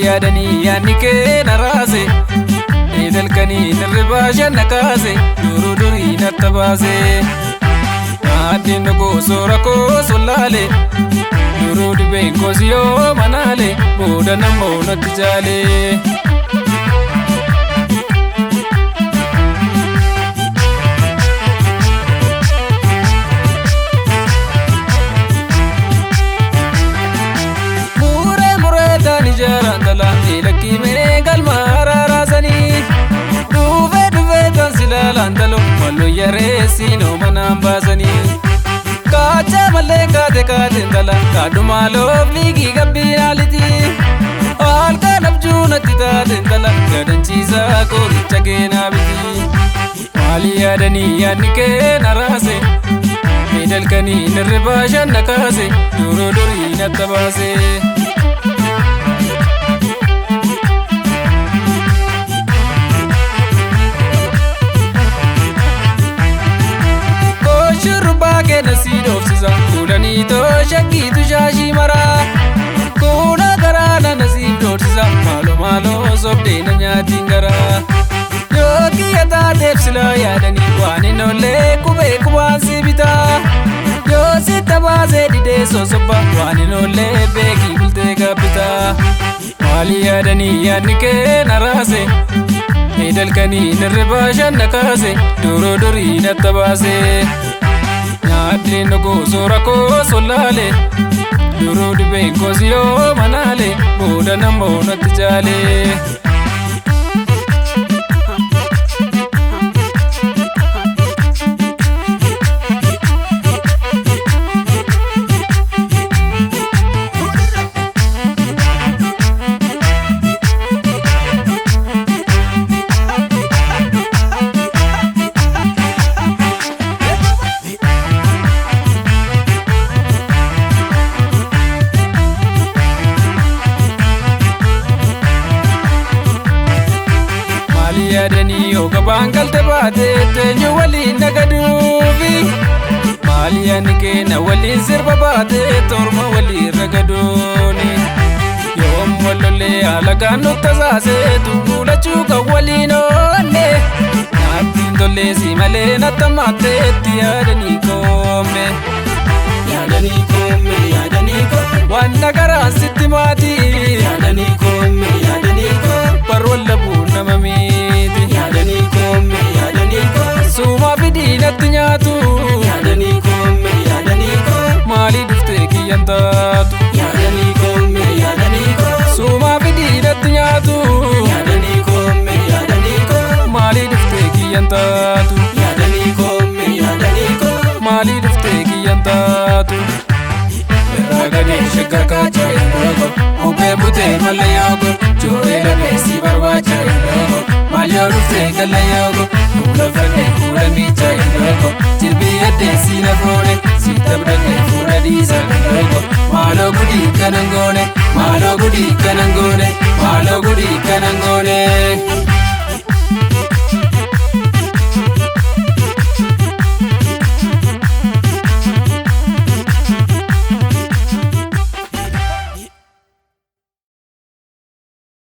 yaadanii yaadni kee na raase halkanii nirribaa shanna kaase duruu durii natta baase addeen dhugoo soora koo sollaale duruu dhibeen koos yoo manaale booda namoo natti jaale. Jaarandalaanti lakkimee galmaara raasanii dhufee tansilaalaantalo walloo yareessi noomanaan baasanii kaachaa mallee kaate ndala kaadhumaa loofliigii gabbiinaaliti halkan abjuu natti taate ndala gadanchiisaa kooricha keenaa biti maali yaadanii yaadni kee na raase halkanii nirribaa shanna kaase duruu durii natta baase. Kuulanii shakiitu shaashii maraa kuula garaana nasiif doorsisa maaloo sobdeena nyaatiin garaa yoo kiyya taateef silaa yaadanii waan hin ollee qubee qubaan si bitaa yoo sitta baasee didee sosobba waan hin ollee beekii bultee gabbitaa maali yaadanii yaadni kee na raase halkanii nirribaa shanna kaase duruu durii natta baase. Addeen dhugoo soora koo sollaale duruu dhibeen koos yoo manaale booda namoo natti jaale. Yaadanii yoo gabaan galte baate teenyu waliin nagaduufi maali yaadni kee na waliin sirba baate torma waliin ragadooni yoom wallollee alagaan nutti tasaaseetu fuulachuu kan waliin oonne naattiin tolleessi malee natta maatteetti yaadanii koome waan nagaraan sitti maatii yaadanii koome barwalla buun nama miiti yaadanii koome suumaa fidii natti nyaatu yaadanii koome maalii dhuftee kiyyan taatu yaadanii koome suumaa fidii natti nyaatu yaadanii koome maalii dhuftee kiyyan taatu yaadanii koome maalii dhuftee kiyyan taatu. Raganii shakka kaachaa irraago ubbee butee malee yaago jooree lameessi barbaacha irraago maal yoo dhuftee galla yaago fuula fannee fuula miichaa irraago jirbii addeessi na foone si tabdannee fuula dhiisaa irraago maaloo gudii kanan goone maaloo gudii kanan goone maaloo gudii kanan goone.